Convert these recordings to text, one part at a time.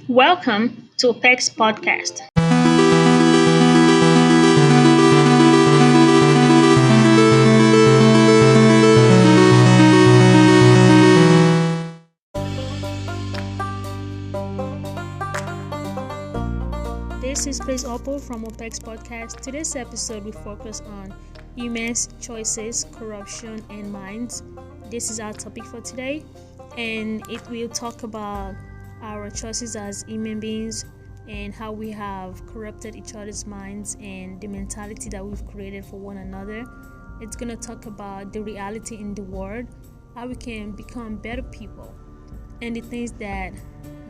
Welcome to HopexPodcast. This is Praise Hopel from HopexPodcast. Today's episode will focus on humans, choices, corruption, and minds. This is our topic for today, and it will talk about our choices as human beings and how we have corrupted each other's minds and the mentality that we've created for one another. It's going to talk about the reality in the world, how we can become better people, and the things that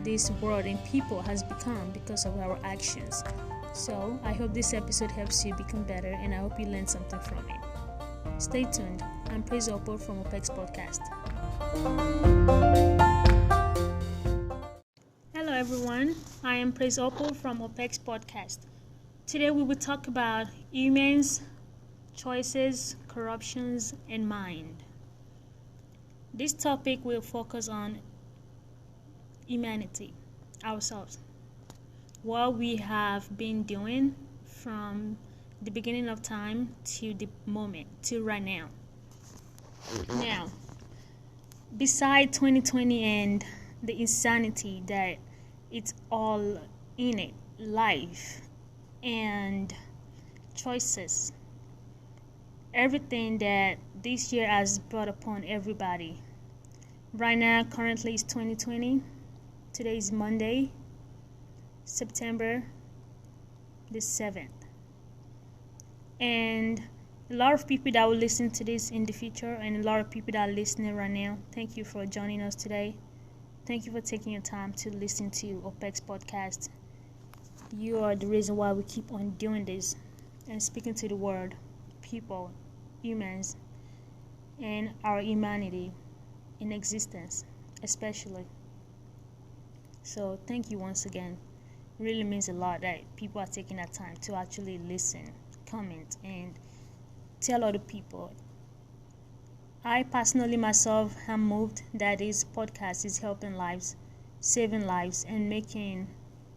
this world and people has become because of our actions. So I hope this episode helps you become better, and I hope you learn something from it. Stay tuned. I'm Praise Hopel from HopexPodcast. Hello everyone, I am Praise Hopel from HopexPodcast. Today we will talk about humans, choices, corruptions, and mind. This topic will focus on humanity, ourselves, what we have been doing from the beginning of time to the moment, to right now. Now, beside 2020 and the insanity that it's all in it, life and choices, everything that this year has brought upon everybody. Right now, currently it's 2020. Today is Monday, September the 7th. And a lot of people that will listen to this in the future, and a lot of people that are listening right now, thank you for joining us today. Thank you for taking your time to listen to HopexPodcast. You are the reason why we keep on doing this and speaking to the world, people, humans, and our humanity in existence, especially. So thank you once again. It really means a lot that people are taking that time to actually listen, comment, and tell other people. I personally myself am moved that this podcast is helping lives, saving lives, and making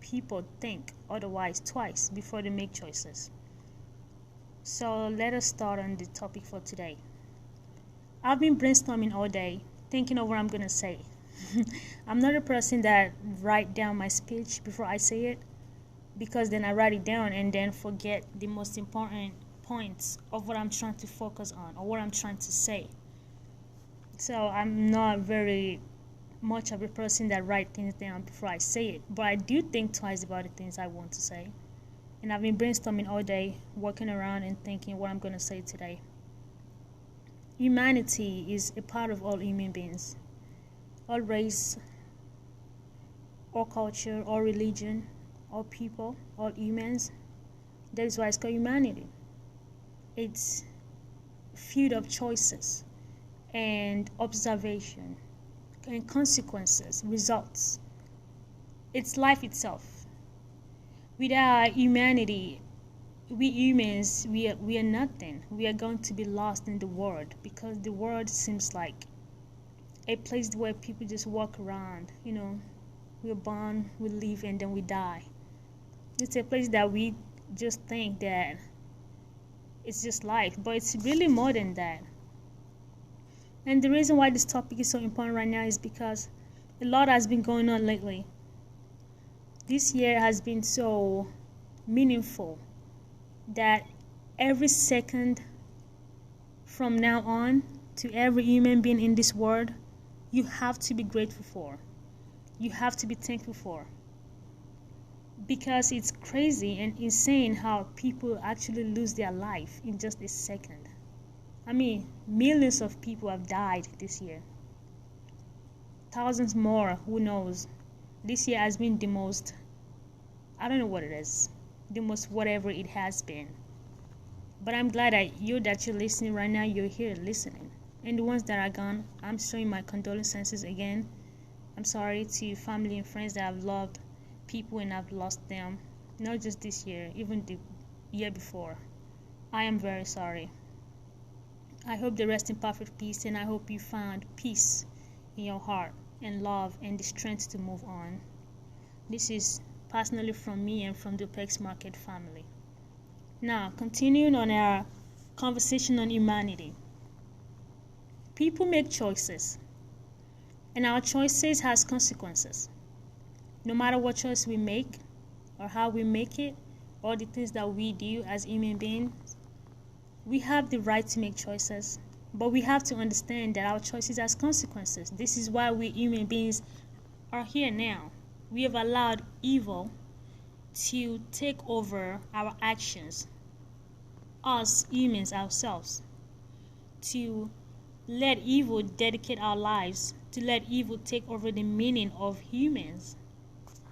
people think otherwise twice before they make choices. So let us start on the topic for today. I've been brainstorming all day, thinking of what I'm going to say. I'm not a person that write down my speech before I say it, because then I write it down and then forget the most important points of what I'm trying to focus on or what I'm trying to say. So I'm not very much of a person that write things down before I say it, but I do think twice about the things I want to say. And I've been brainstorming all day, walking around and thinking what I'm going to say today. Humanity is a part of all human beings. All race, all culture, all religion, all people, all humans. That is why it's called humanity. It's filled of choices and observation and consequences, results. It's life itself. Without humanity, we humans, we are nothing. We are going to be lost in the world, because the world seems like a place where people just walk around. We're born, we live, and then we die. It's a place that we just think that it's just life, but it's really more than that. And the reason why this topic is so important right now is because a lot has been going on lately. This year has been so meaningful that every second from now on, to every human being in this world, you have to be grateful for. You have to be thankful for. Because it's crazy and insane how people actually lose their life in just a second. I mean, millions of people have died this year. Thousands more, who knows. This year has been the most, I don't know what it is, the most whatever it has been. But I'm glad that you're listening right now, you're here listening. And the ones that are gone, I'm showing my condolences again. I'm sorry to family and friends that I've loved people and I've lost them. Not just this year, even the year before. I am very sorry. I hope they rest in perfect peace, and I hope you found peace in your heart and love and the strength to move on. This is personally from me and from the Hopex Market family. Now, continuing on our conversation on humanity. People make choices, and our choices has consequences. No matter what choice we make, or how we make it, or the things that we do as human beings, we have the right to make choices, but we have to understand that our choices has consequences. This is why we human beings are here now. We have allowed evil to take over our actions, us humans ourselves, to let evil dedicate our lives, to let evil take over the meaning of humans.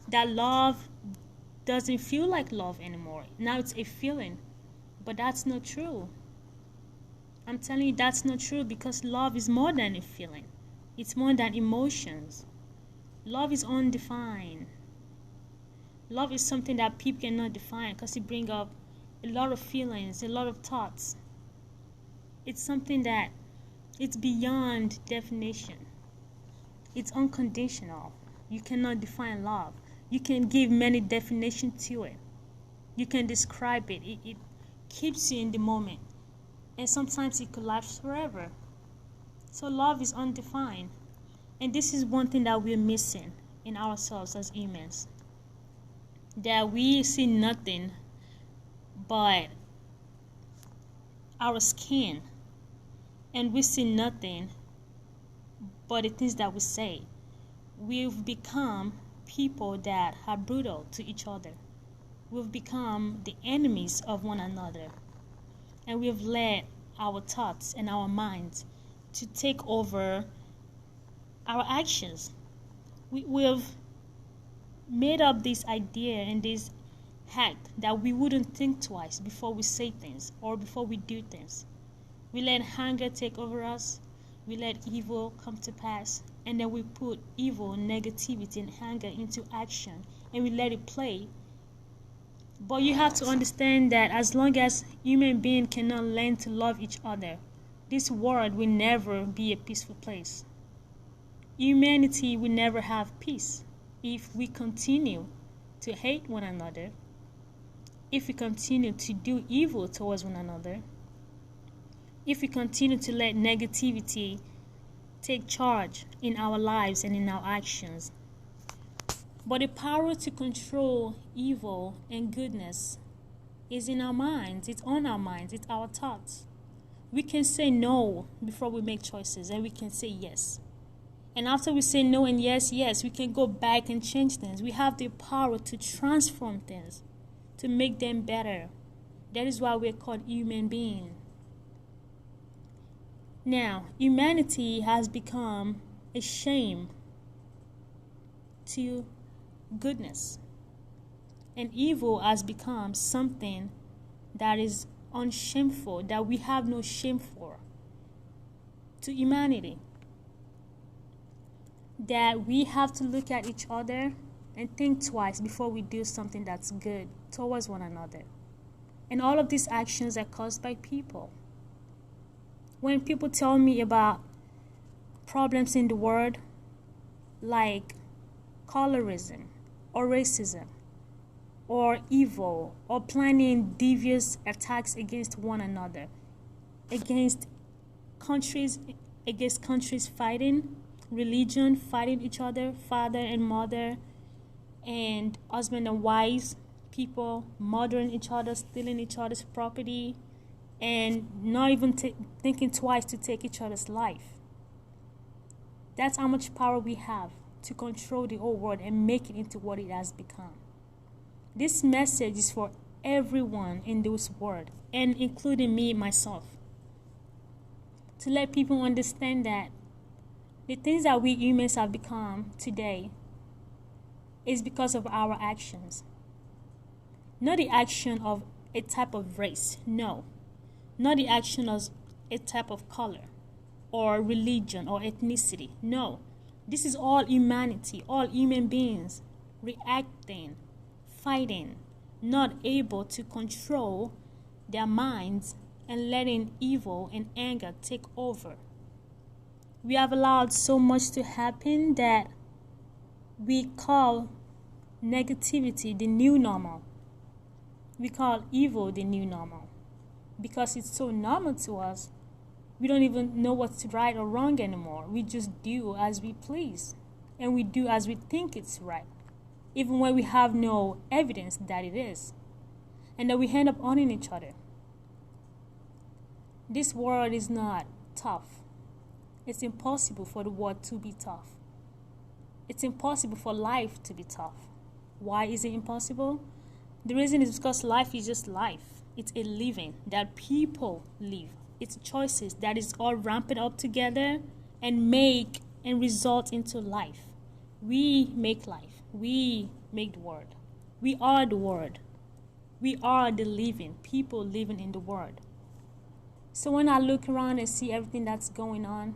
That love doesn't feel like love anymore. Now it's a feeling, but that's not true. I'm telling you, that's not true, because love is more than a feeling. It's more than emotions. Love is undefined. Love is something that people cannot define because it brings up a lot of feelings, a lot of thoughts. It's something that it's beyond definition. It's unconditional. You cannot define love. You can give many definitions to it. You can describe it. It keeps you in the moment. And sometimes it could last forever. So love is undefined. And this is one thing that we're missing in ourselves as humans. That we see nothing but our skin. And we see nothing but the things that we say. We've become people that are brutal to each other. We've become the enemies of one another. And we've let our thoughts and our minds to take over our actions. We've made up this idea and this hack that we wouldn't think twice before we say things or before we do things. We let anger take over us. We let evil come to pass. And then we put evil, negativity, and anger into action. And we let it play. But you have to understand that as long as human beings cannot learn to love each other, this world will never be a peaceful place. Humanity will never have peace if we continue to hate one another, if we continue to do evil towards one another, if we continue to let negativity take charge in our lives and in our actions. But the power to control evil and goodness is in our minds. It's on our minds. It's our thoughts. We can say no before we make choices, and we can say yes. And after we say no and yes, we can go back and change things. We have the power to transform things, to make them better. That is why we're called human beings. Now, humanity has become a shame to goodness. And evil has become something that is unshameful, that we have no shame for, to humanity. That we have to look at each other and think twice before we do something that's good towards one another. And all of these actions are caused by people. When people tell me about problems in the world, like colorism or racism or evil or planning devious attacks against one another, against countries fighting, religion fighting each other, father and mother, and husband and wives, people murdering each other, stealing each other's property, and not even thinking twice to take each other's life. That's how much power we have to control the whole world and make it into what it has become. This message is for everyone in this world, and including me, myself. To let people understand that the things that we humans have become today is because of our actions. Not the action of a type of race, no. Not the action of a type of color or religion or ethnicity, no. This is all humanity, all human beings reacting, fighting, not able to control their minds and letting evil and anger take over. We have allowed so much to happen that we call negativity the new normal. We call evil the new normal. Because it's so normal to us, we don't even know what's right or wrong anymore. We just do as we please. And we do as we think it's right, even when we have no evidence that it is. And that we end up owning each other. This world is not tough. It's impossible for the world to be tough. It's impossible for life to be tough. Why is it impossible? The reason is because life is just life. It's a living that people live. It's choices that is all ramped up together and make and result into life. We make life. We make the world. We are the world. We are the living, people living in the world. So when I look around and see everything that's going on,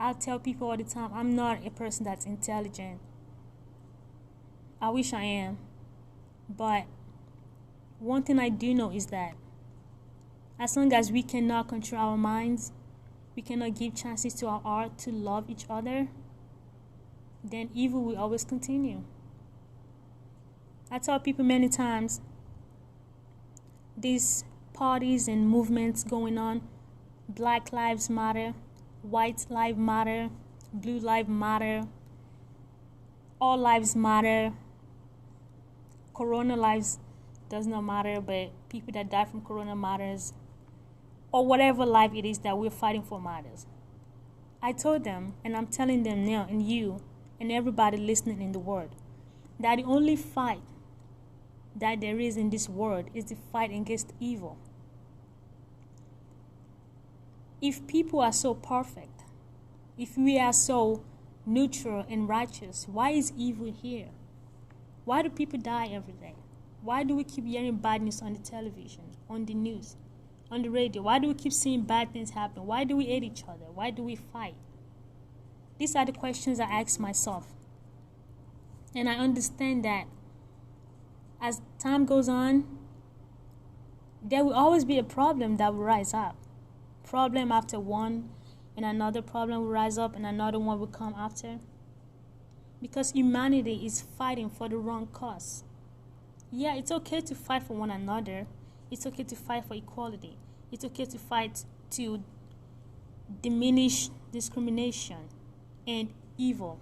I tell people all the time, I'm not a person that's intelligent. I wish I am. But one thing I do know is that as long as we cannot control our minds, we cannot give chances to our heart to love each other, then evil will always continue. I tell people many times, these parties and movements going on, Black Lives Matter, White Lives Matter, Blue Lives Matter, All Lives Matter, Corona lives does not matter, but people that die from Corona matters, or whatever life it is that we're fighting for matters. I told them, and I'm telling them now, and you, and everybody listening in the world, that the only fight that there is in this world is the fight against evil. If people are so perfect, if we are so neutral and righteous, why is evil here? Why do people die every day? Why do we keep hearing bad news on the television, on the news, on the radio? Why do we keep seeing bad things happen? Why do we hate each other? Why do we fight? These are the questions I ask myself. And I understand that as time goes on, there will always be a problem that will rise up. Problem after one, and another problem will rise up, and another one will come after. Because humanity is fighting for the wrong cause. Yeah, it's okay to fight for one another. It's okay to fight for equality. It's okay to fight to diminish discrimination and evil.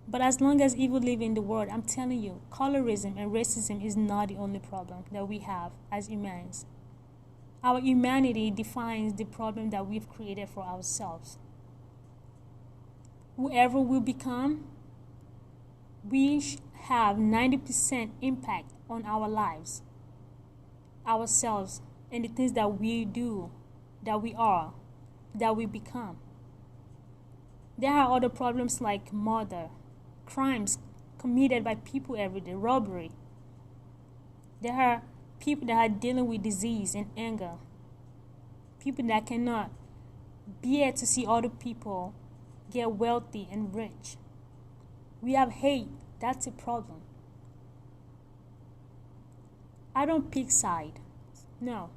But as long as evil lives in the world, I'm telling you, colorism and racism is not the only problem that we have as humans. Our humanity defines the problem that we've created for ourselves. Whoever we become, we have 90% impact on our lives, ourselves, and the things that we do, that we are, that we become. There are other problems like murder, crimes committed by people every day, robbery. There are people that are dealing with disease and anger. People that cannot bear to see other people get wealthy and rich. We have hate. That's a problem. I don't pick side. No.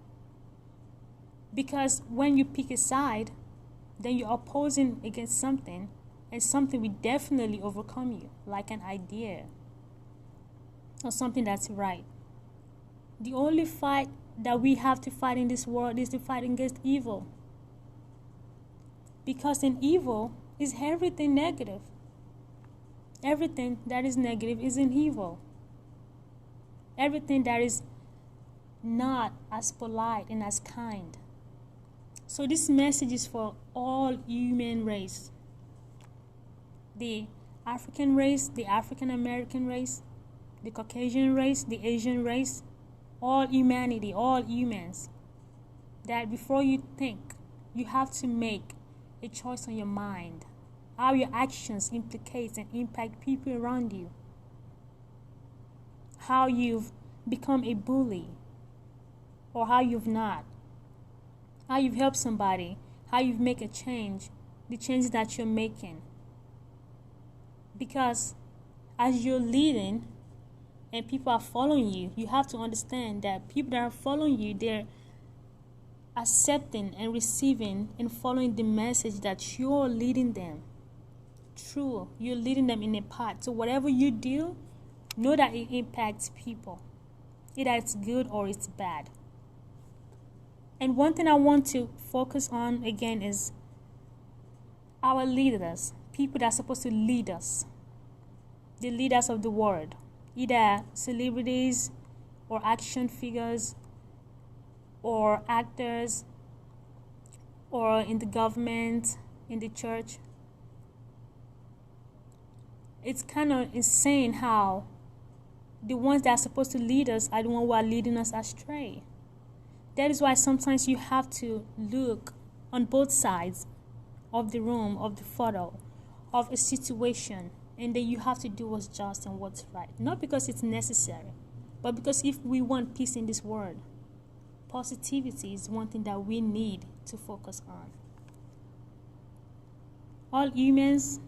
Because when you pick a side, then you're opposing against something, and something will definitely overcome you, like an idea or something that's right. The only fight that we have to fight in this world is to fight against evil. Because in evil is everything negative. Everything that is negative is in evil. Everything that is not as polite and as kind. So this message is for all human race. The African race, the African American race, the Caucasian race, the Asian race, all humanity, all humans. That before you think, you have to make a choice on your mind. How your actions implicate and impact people around you. How you've become a bully or how you've not. How you've helped somebody, how you've made a change, the changes that you're making. Because as you're leading and people are following you, you have to understand that people that are following you, they're accepting and receiving and following the message that you're leading them. true. You're leading them in a path. So whatever you do, know that it impacts people. Either it's good or it's bad. And one thing I want to focus on again is our leaders, people that are supposed to lead us, the leaders of the world, either celebrities or action figures or actors or in the government, in the church. It's kind of insane how the ones that are supposed to lead us are the ones who are leading us astray. That is why sometimes you have to look on both sides of the room, of the photo, of a situation, and then you have to do what's just and what's right. Not because it's necessary, but because if we want peace in this world, positivity is one thing that we need to focus on. All humans,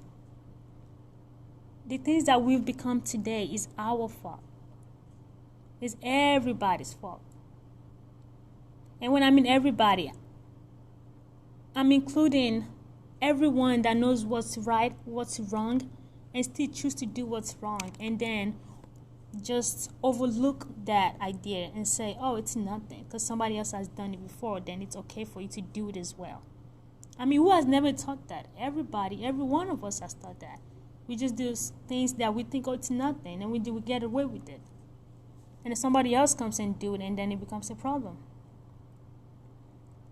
the things that we've become today is our fault. It's everybody's fault. And when I mean everybody, I'm including everyone that knows what's right, what's wrong, and still choose to do what's wrong, and then just overlook that idea and say, oh, it's nothing, because somebody else has done it before, then it's okay for you to do it as well. I mean, who has never taught that? Everybody, every one of us has taught that. We just do things that we think, oh, it's nothing, and we get away with it. And then somebody else comes and do it, and then it becomes a problem.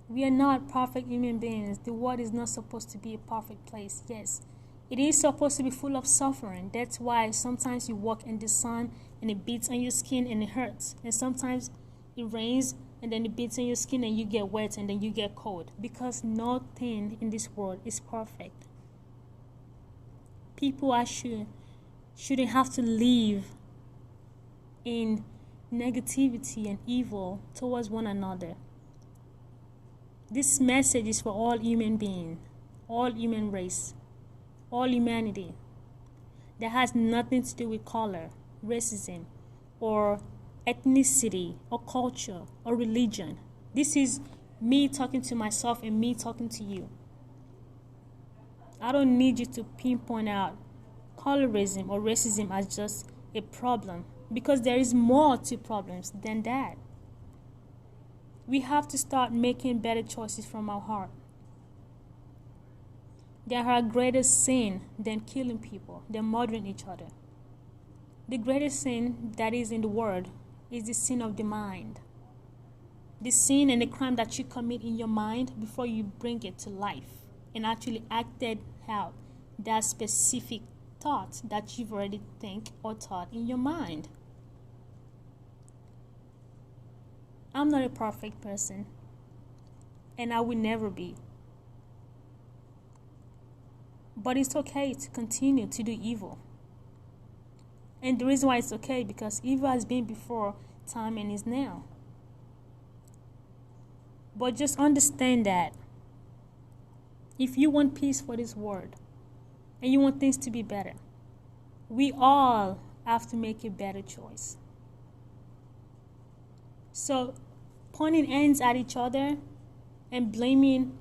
We are not perfect human beings. The world is not supposed to be a perfect place. Yes, it is supposed to be full of suffering. That's why sometimes you walk in the sun and it beats on your skin and it hurts. And sometimes it rains and then it beats on your skin and you get wet and then you get cold. Because nothing in this world is perfect. People shouldn't have to live in negativity and evil towards one another. This message is for all human beings, all human race, all humanity. That has nothing to do with color, racism, or ethnicity, or culture, or religion. This is me talking to myself and me talking to you. I don't need you to pinpoint out colorism or racism as just a problem, because there is more to problems than that. We have to start making better choices from our heart. There are greater sin than killing people, than murdering each other. The greatest sin that is in the world is the sin of the mind. The sin and the crime that you commit in your mind before you bring it to life and actually acted out that specific thought that you've already think or thought in your mind. I'm not a perfect person, and I will never be. But it's okay to continue to do evil. And the reason why it's okay, because evil has been before time and is now. But just understand that if you want peace for this world, and you want things to be better, we all have to make a better choice. So, pointing hands at each other and blaming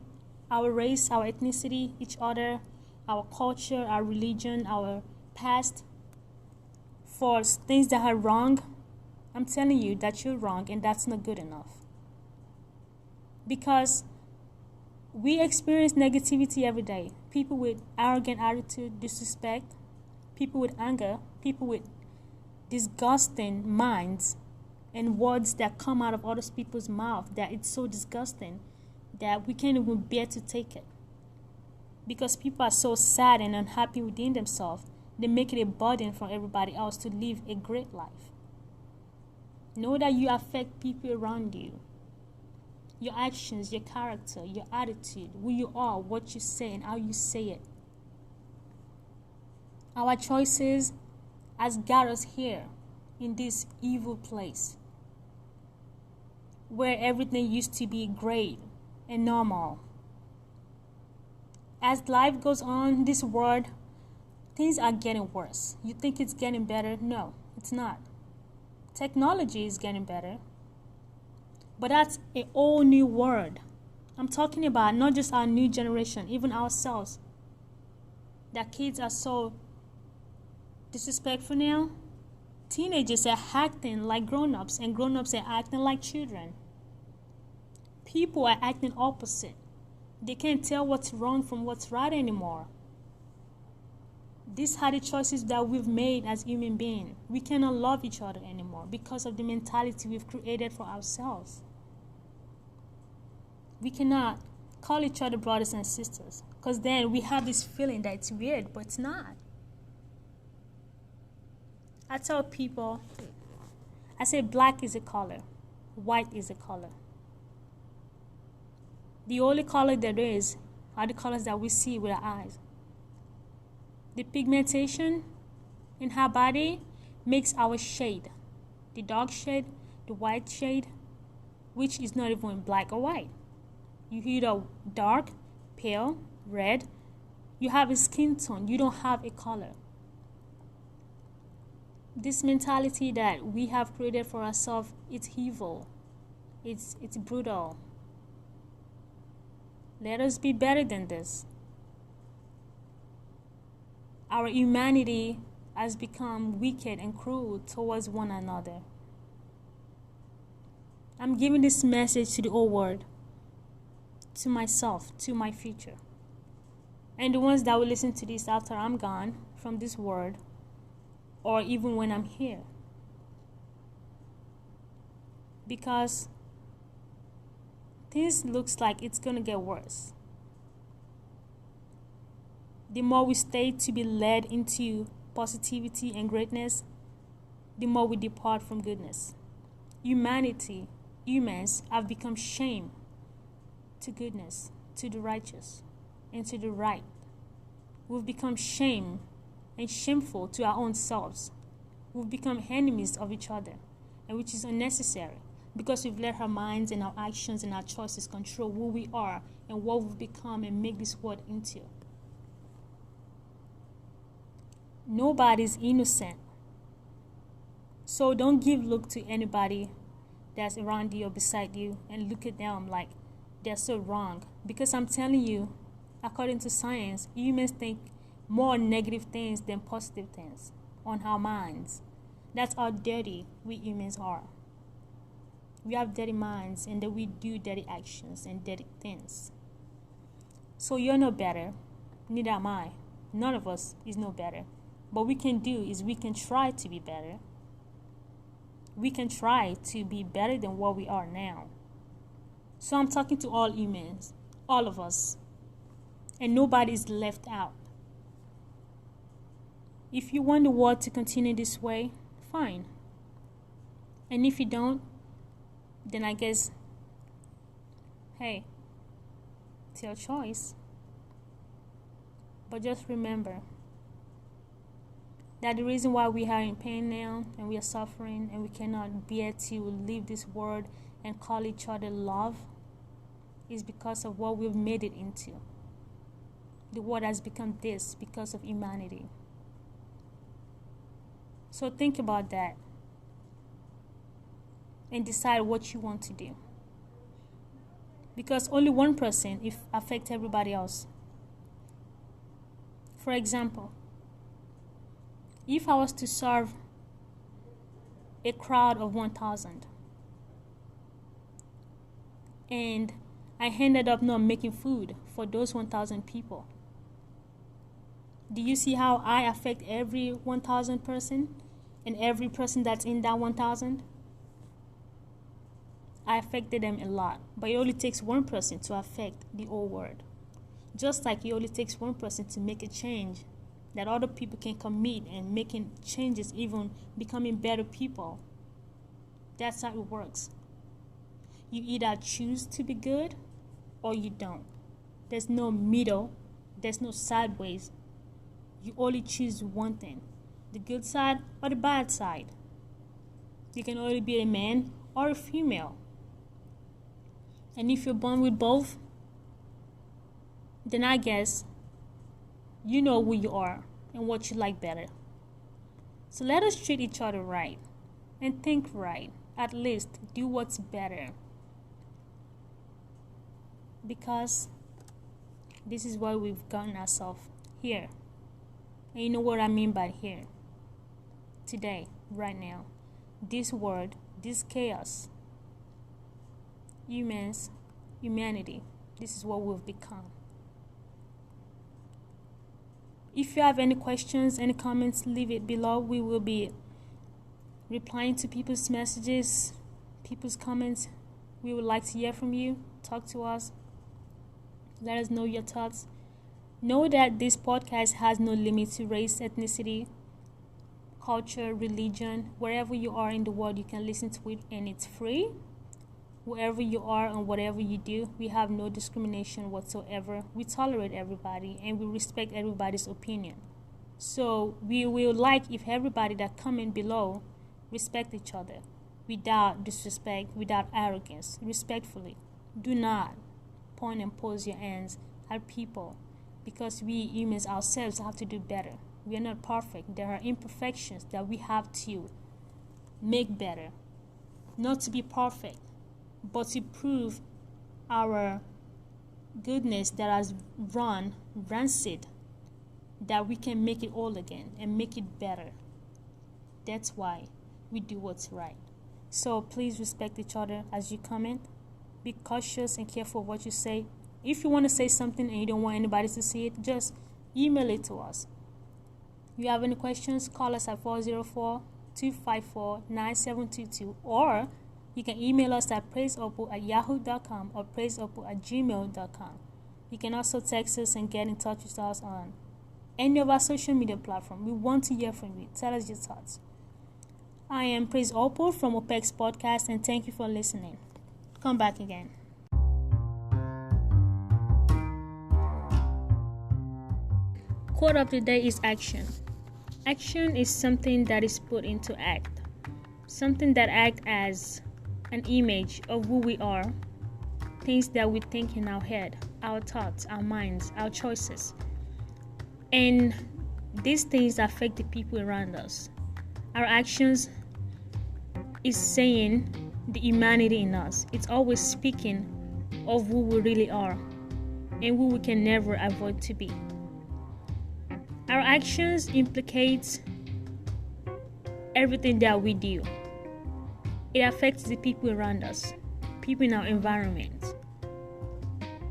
our race, our ethnicity, each other, our culture, our religion, our past for things that are wrong, I'm telling you that you're wrong and that's not good enough. Because we experience negativity every day. People with arrogant attitude, disrespect, people with anger, people with disgusting minds, and words that come out of other people's mouth that it's so disgusting that we can't even bear to take it. Because people are so sad and unhappy within themselves, they make it a burden for everybody else to live a great life. Know that you affect people around you. Your actions, your character, your attitude, who you are, what you say, and how you say it. Our choices has got us here in this evil place where everything used to be great and normal. As life goes on, this world, things are getting worse. You think it's getting better? No, it's not. Technology is getting better. But that's a whole new world. I'm talking about not just our new generation, even ourselves. that kids are so disrespectful now. Teenagers are acting like grown-ups, and grown-ups are acting like children. People are acting opposite. They can't tell what's wrong from what's right anymore. These are the choices that we've made as human beings. We cannot love each other anymore because of the mentality we've created for ourselves. We cannot call each other brothers and sisters because then we have this feeling that it's weird, but it's not. I tell people, I say black is a color, white is a color. The only color there is are the colors that we see with our eyes. The pigmentation in her body makes our shade, the dark shade, the white shade, which is not even black or white. You either dark, pale, red. You have a skin tone. You don't have a color. This mentality that we have created for ourselves, it's evil. It's brutal. Let us be better than this. Our humanity has become wicked and cruel towards one another. I'm giving this message to the whole world, to myself, to my future. And the ones that will listen to this after I'm gone from this world, or even when I'm here. Because things looks like it's gonna get worse. The more we stay to be led into positivity and greatness, the more we depart from goodness. Humans have become shame to goodness, to the righteous, and to the right. We've become shame and shameful to our own selves. We've become enemies of each other, and which is unnecessary because we've let our minds and our actions and our choices control who we are and what we've become and make this world into. Nobody's innocent. So don't give look to anybody that's around you or beside you and look at them like they're so wrong. Because I'm telling you, according to science, humans think more negative things than positive things on our minds. That's how dirty we humans are. We have dirty minds and that we do dirty actions and dirty things. So you're no better, neither am I. None of us is no better. What we can do is we can try to be better. We can try to be better than what we are now. So I'm talking to all humans, all of us. And nobody is left out. If you want the world to continue this way, fine. And if you don't, then I guess, hey, it's your choice. But just remember that the reason why we are in pain now and we are suffering and we cannot bear to leave this world and call each other love is because of what we've made it into. The world has become this because of humanity. So think about that and decide what you want to do. Because only one person affects everybody else. For example, if I was to serve a crowd of 1,000 and I ended up not making food for those 1,000 people, do you see how I affect every 1,000 person and every person that's in that 1,000? I affected them a lot, but it only takes one person to affect the whole world. Just like it only takes one person to make a change that other people can commit and making changes, even becoming better people. That's how it works. You either choose to be good or you don't. There's no middle. There's no sideways. You only choose one thing, the good side or the bad side. You can only be a man or a female. And if you're born with both, then I guess you know who you are and what you like better. So let us treat each other right and think right. At least do what's better. Because this is why we've gotten ourselves here. And you know what I mean by here? Today, right now, this world, this chaos, humanity, this is what we've become. If you have any questions, any comments, leave it below. We will be replying to people's messages, people's comments. We would like to hear from you. Talk to us. Let us know your thoughts. Know that this podcast has no limit to race, ethnicity, culture, religion. Wherever you are in the world, you can listen to it, and it's free. Wherever you are and whatever you do, we have no discrimination whatsoever. We tolerate everybody and we respect everybody's opinion. So we will like if everybody that comment below respect each other without disrespect, without arrogance, respectfully. Do not point and pose your hands at people, because we humans ourselves have to do better. We are not perfect. There are imperfections that we have to make better. Not to be perfect, but to prove our goodness that has run rancid, that we can make it all again and make it better. That's why we do what's right. So please respect each other as you comment. Be cautious and careful of what you say. If you want to say something and you don't want anybody to see it, just email it to us. If you have any questions, call us at 404-254-9722, or you can email us at praisehopel@yahoo.com or praisehopel@gmail.com. You can also text us and get in touch with us on any of our social media platforms. We want to hear from you. Tell us your thoughts. I am Praise Hopel from HopexPodcast, and thank you for listening. Come back again. Quote of the day is action. Action is something that is put into act. Something that acts as an image of who we are. Things that we think in our head, our thoughts, our minds, our choices. And these things affect the people around us. Our actions is saying the humanity in us. It's always speaking of who we really are and who we can never avoid to be. Our actions implicate everything that we do. It affects the people around us, people in our environment.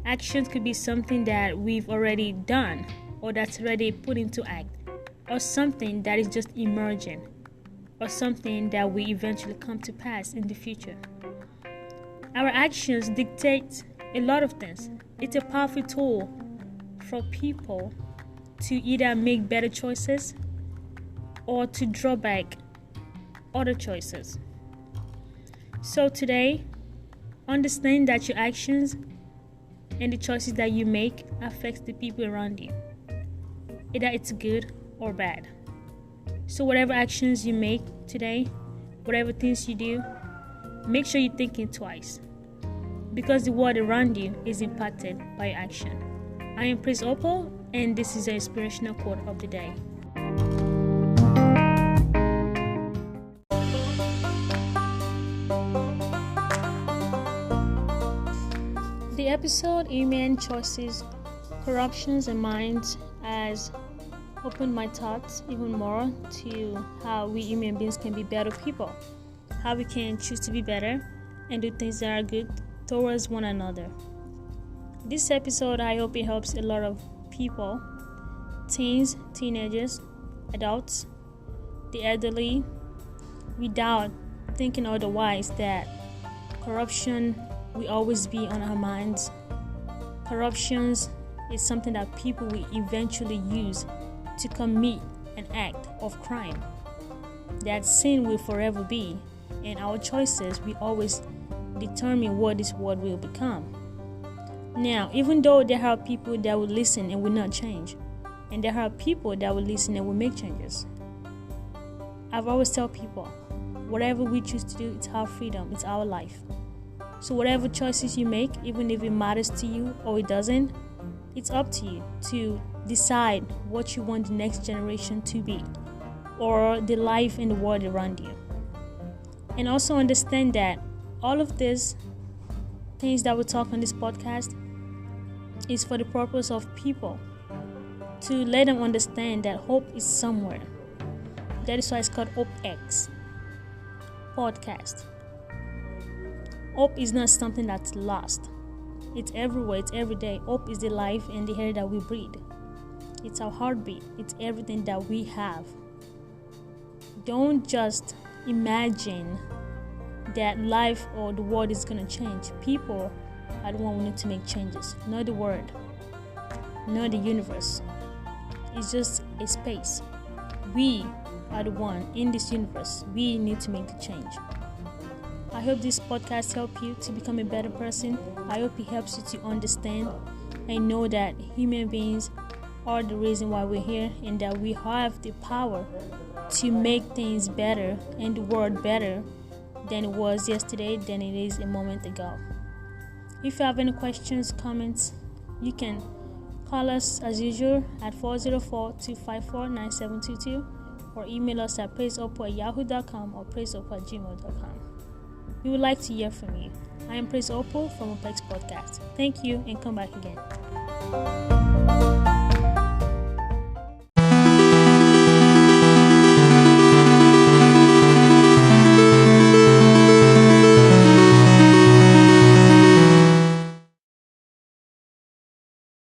Actions could be something that we've already done or that's already put into act, or something that is just emerging, or something that will eventually come to pass in the future. Our actions dictate a lot of things. It's a powerful tool for people to either make better choices or to draw back other choices. So today, understand that your actions and the choices that you make affects the people around you. Either it's good or bad. So whatever actions you make today, whatever things you do, make sure you're thinking twice, because the world around you is impacted by your action. I am Praise Hopel, and this is the inspirational quote of the day. The episode Human Choices, Corruptions and Minds has opened my thoughts even more to how we human beings can be better people, how we can choose to be better and do things that are good towards one another. This episode, I hope it helps a lot of people, teens, teenagers, adults, the elderly, without thinking otherwise that corruption will always be on our minds. Corruptions is something that people will eventually use to commit an act of crime. That sin will forever be, and our choices will always determine what this world will become. Now, even though there are people that will listen and will not change, and there are people that will listen and will make changes, I've always tell people, whatever we choose to do, it's our freedom, it's our life. So whatever choices you make, even if it matters to you or it doesn't, it's up to you to decide what you want the next generation to be, or the life and the world around you. And also understand that all of these things that we talk on this podcast is for the purpose of people to let them understand that hope is somewhere. That is why it's called HopexPodcast. Hope is not something that's lost. It's everywhere, it's every day. Hope is the life and the air that we breathe. It's our heartbeat. It's everything that we have. Don't just imagine that life or the world is going to change. People are the one who need to make changes, not the world, not the universe. It's just a space. We are the one in this universe. We need to make the change. I hope this podcast helps you to become a better person. I hope it helps you to understand and know that human beings are the reason why we're here, and that we have the power to make things better and the world better than it was yesterday, than it is a moment ago. If you have any questions, comments, you can call us as usual at 404-254-9722 or email us at praiseopal@yahoo.com or praiseopal@gmail.com. We would like to hear from you. I am Praise Opal from HopexPodcast. Thank you, and come back again.